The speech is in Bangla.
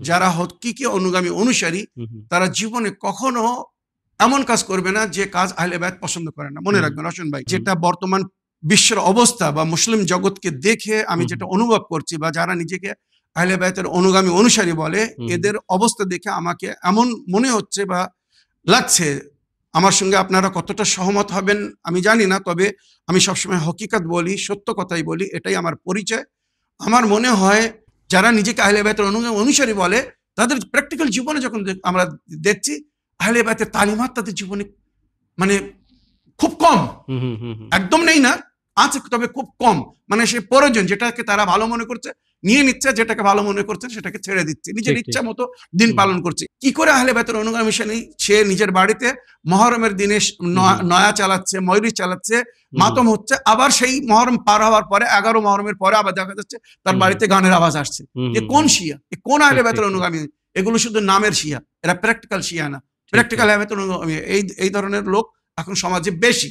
যারা হকিকি অনুগামী অনুসারী, তারা জীবনে কখনো এমন কাজ করবে না যে কাজ আহলে বায়াত পছন্দ করে না। মনে রাখবেন রশন ভাই, যেটা বর্তমান বিশ্বের অবস্থা বা মুসলিম জগৎকে দেখে আমি যেটা অনুভব করছি, বা যারা নিজেকে আহলে বায়াতের অনুগামী অনুসারী বলে, এদের অবস্থা দেখে আমাকে এমন মনে হচ্ছে বা লাগছে, আমার সঙ্গে আপনারা কতটা সহমত হবেন আমি জানি না, তবে আমি সবসময় হকিকত বলি, সত্য কথাই বলি, এটাই আমার পরিচয়। আমার মনে হয় যারা নিজেকে আহলে বায়াতের অনুসারী বলে, তাদের প্র্যাকটিক্যাল জীবনে যখন আমরা দেখছি, আহলে বায়াতের তালিমাত তাদের জীবনে মানে খুব কম, একদম নেই না, আছে তবে খুব কম। মানে সে প্রয়োজন যেটাকে তারা ভালো মনে করছে নিয়ে নিচ্ছে, যেটাকে ভালো মনে করছে সেটাকে ছেড়ে দিচ্ছে, নিজের ইচ্ছা মতো দিন পালন করছে। কি করে আহলে বায়াতের অনুগামী সে নিজের বাড়িতে মহরমের দিনে নয়া চালাচ্ছে, ময়ূরী চালাচ্ছে, মাতম হচ্ছে, আবার সেই মহরম পার হওয়ার পরে 11 মহরমের পরে আবার দেখা যাচ্ছে তার বাড়িতে গানের আওয়াজ আসছে। এ কোন শিয়া? এ কোন আহলে বায়াতের অনুগামী? এগুলো শুধু নামের শিয়া, এরা প্র্যাকটিক্যাল শিয়া না। প্র্যাকটিক্যাল আহলে বায়াতের অনুগামী এই ধরনের লোক এখন সমাজে বেশি।